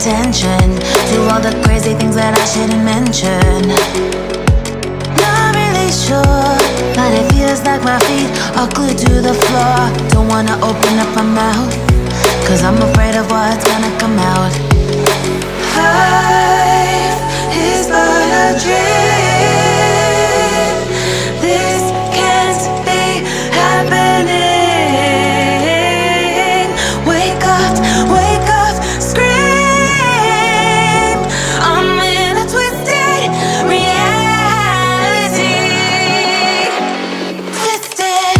attention to all the crazy things that I shouldn't mention. Not really sure, but it feels like my feet are glued to the floor. Don't wanna open up my mouth, cause I'm afraid of what's gonna come out. Life is but a dream. This can't be happening. Wake up, scream. I'm in a twisted reality. Twisted.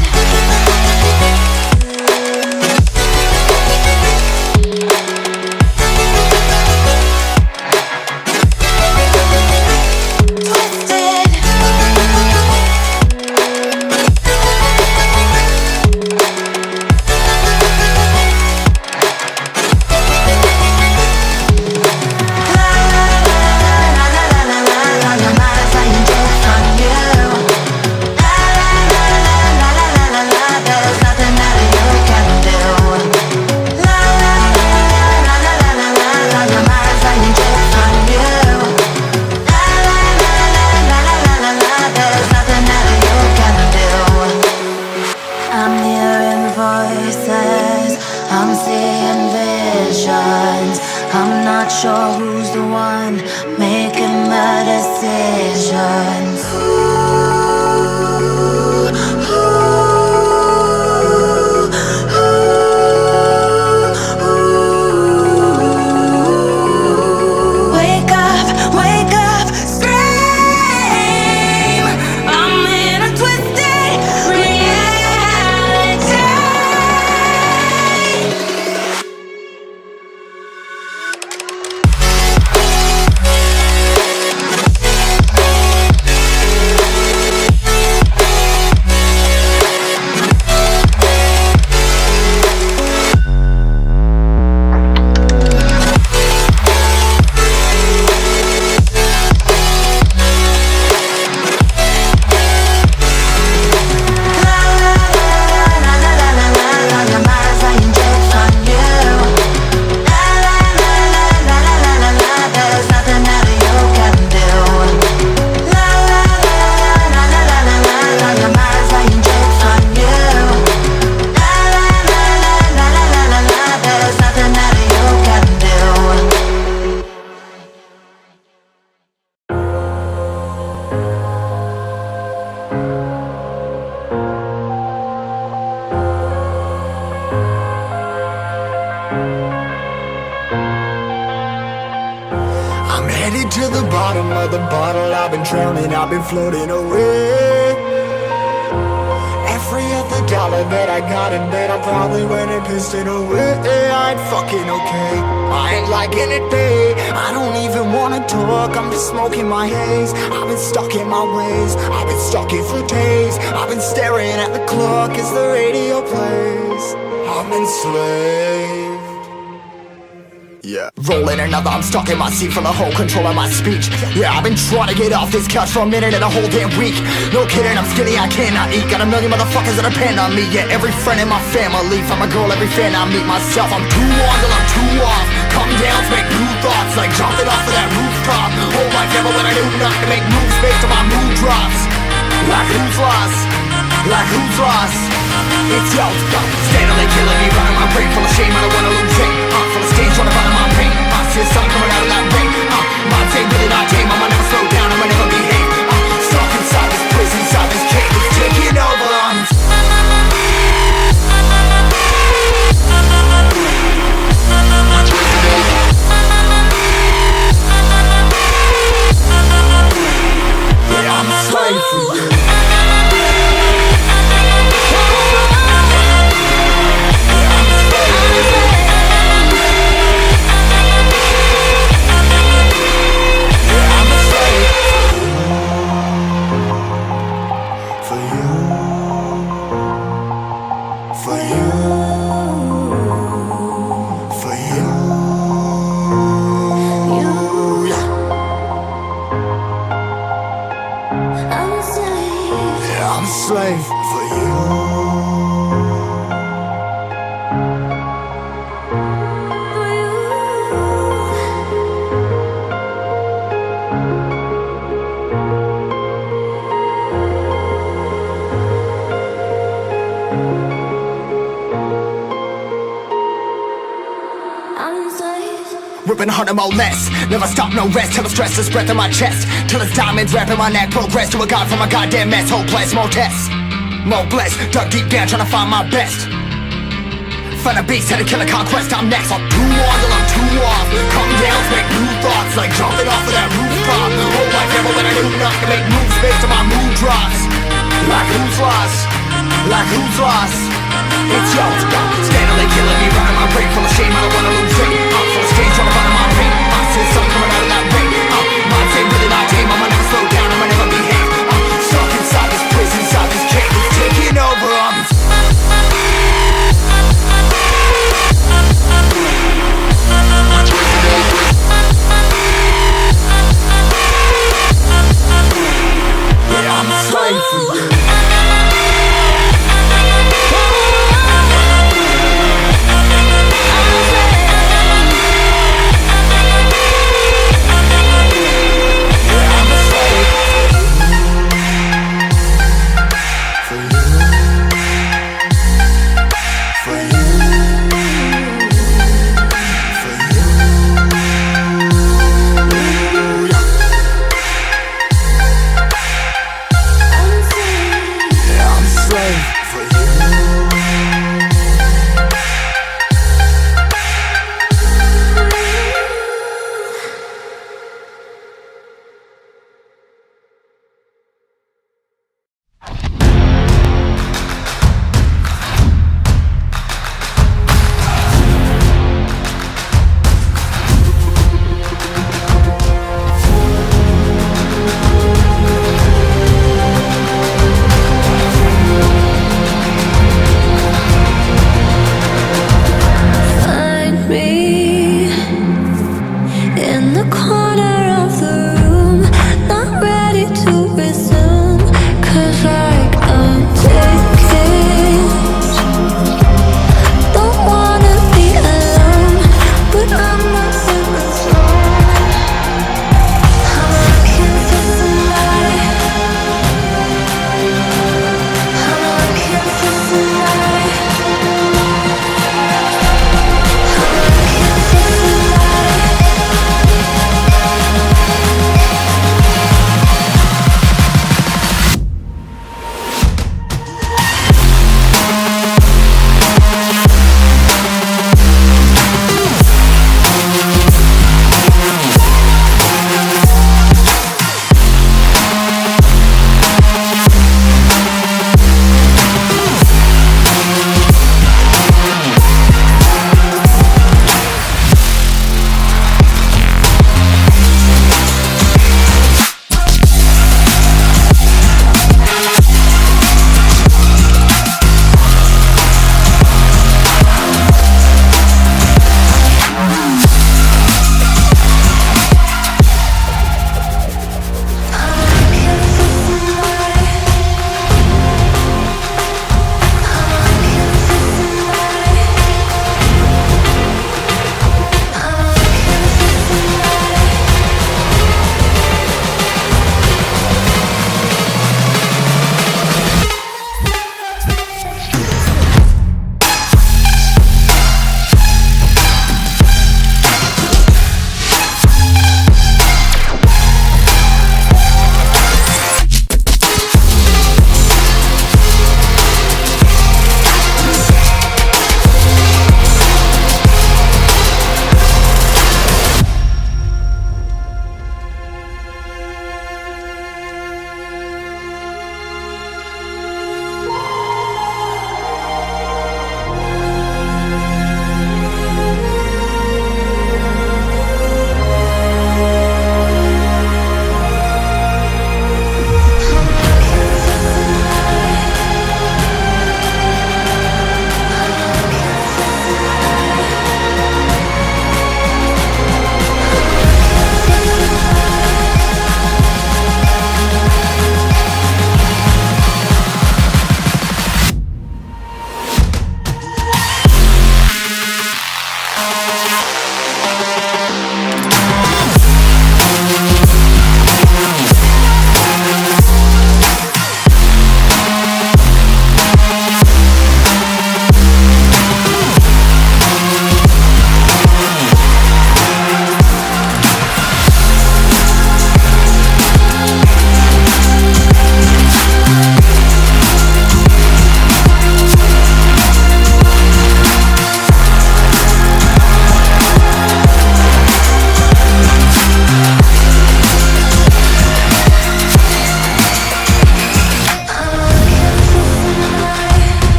I'm seeing visions. I'm not sure who's the one making the decisions. Wake up, scream. I'm in a twisted reality. I'm headed to the bottom of the bottle. I've been drowning, I've been floating away. Every other dollar that I got in bed, I probably went and pissed it away. I ain't fucking okay, I ain't liking it, babe. I don't even wanna talk, I'm just smoking my haze. I've been stuck in my ways, I've been stuck here for days. I've been staring at the clock as the radio plays. I'm enslaved. Yeah, rolling another, I'm stuck in my seat from the whole control of my speech. Yeah, I've been trying to get off this couch for a minute and a whole damn week. No kidding, I'm skinny, I cannot eat. Got a million motherfuckers that depend on me. Yeah, every friend in my family, from a girl, every fan I meet myself. I'm too on till I'm too off. Come down to make new thoughts, like jumping off of that rooftop. Hold my camera when I do not to make moves based on my mood drops. Like who's lost? Like who's lost? It's yo, steadily killing me, running my brain full of shame. I don't wanna lose it. Full of stage, trying to find my pain. See the sun coming out of that rain. Minds ain't really not tame. I'ma never slow down, I'ma never behave. Stuck inside this prison, inside this cage, it's taking over. Yeah, I'm a slave for you. I'm a ripping harder, more less. Never stop, no rest, till the stress is breath in my chest. Till it's diamonds wrapping my neck. Progress to a god from a goddamn mess. Hopeless, more tests, more blessed. Dug deep down trying to find my best. Find a beast, had to kill a conquest, I'm next. I'm too on till I'm too off. Come down, make new thoughts, like jumping off of that rooftop. Whole life never when I knew not to make moves based on my mood drops. Like who's lost? Like who's lost? It's yours, steadily killing me, running my brain full of shame, I don't wanna lose it. I'm full of stage, trying to run my pain. I see the sun coming out of that rain. My team, really my team, I'ma never slow down, I'ma never behave. I'm stuck inside this prison, inside this cage, it's taking over, I'm slave for you.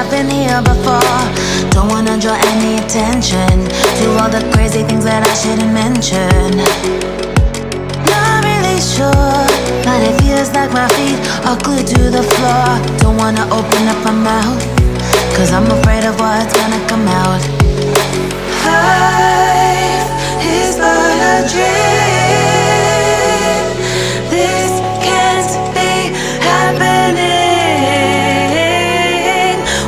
I've been here before. Don't wanna draw any attention to all the crazy things that I shouldn't mention. Not really sure, but it feels like my feet are glued to the floor. Don't wanna open up my mouth, cause I'm afraid of what's gonna come out. Life is but a dream. This can't be happening.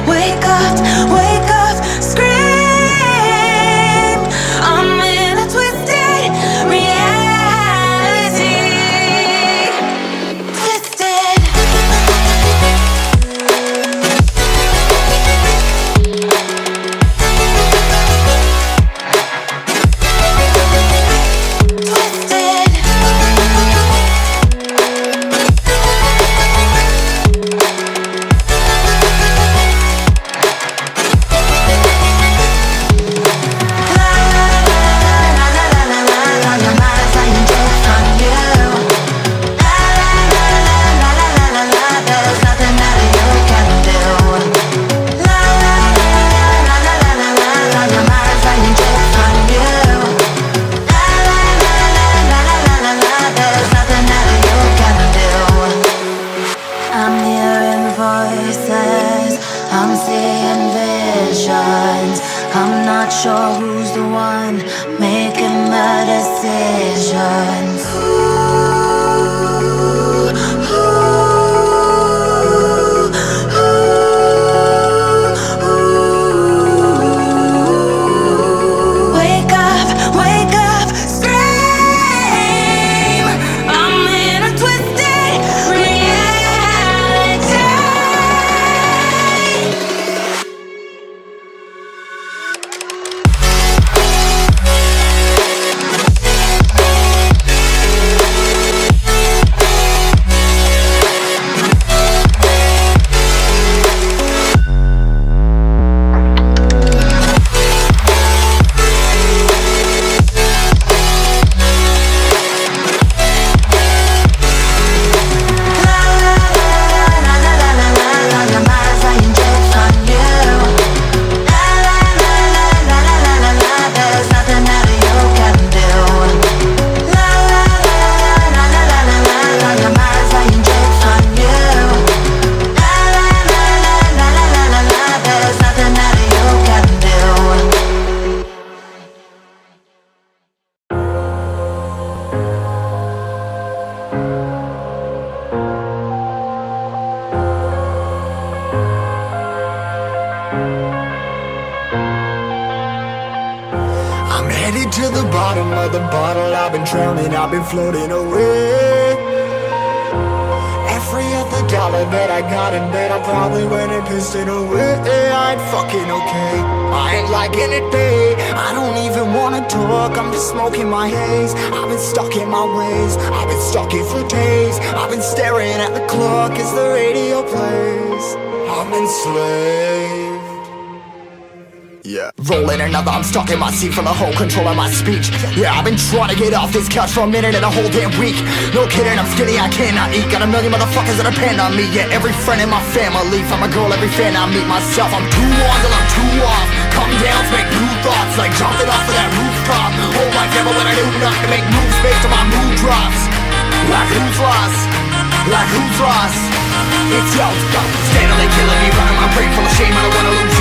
Wake up, scream. I'm in a twisted reality. Twisted. I'm seeing visions. I'm not sure who's the one making the decisions. Wake up, scream. I'm in a twisted reality. I'm headed to the bottom of the bottle. I've been drowning, I've been floating away. Every other dollar that I got in bed, I probably went and pissed it away. I ain't fucking okay, I ain't liking it, babe. I don't even wanna talk, I'm just smoking my haze. I've been stuck in my ways, I've been stuck here for days. I've been staring at the clock as the radio plays. I'm enslaved. Yeah, rolling another, I'm stuck in my seat from the whole control of my speech. Yeah, I've been trying to get off this couch for a minute and a whole damn week. No kidding, I'm skinny, I cannot eat. Got a million motherfuckers that depend on me. Yeah, every friend in my family, from a girl, every fan I meet myself. I'm too on till I'm too off. Come down to make new thoughts, like jumping off of that rooftop. Hold my camera when I do nothing to make moves based on my mood drops. Like who's lost? Like who's lost? It's yo, steadily killing me, running my brain full of shame. I don't wanna lose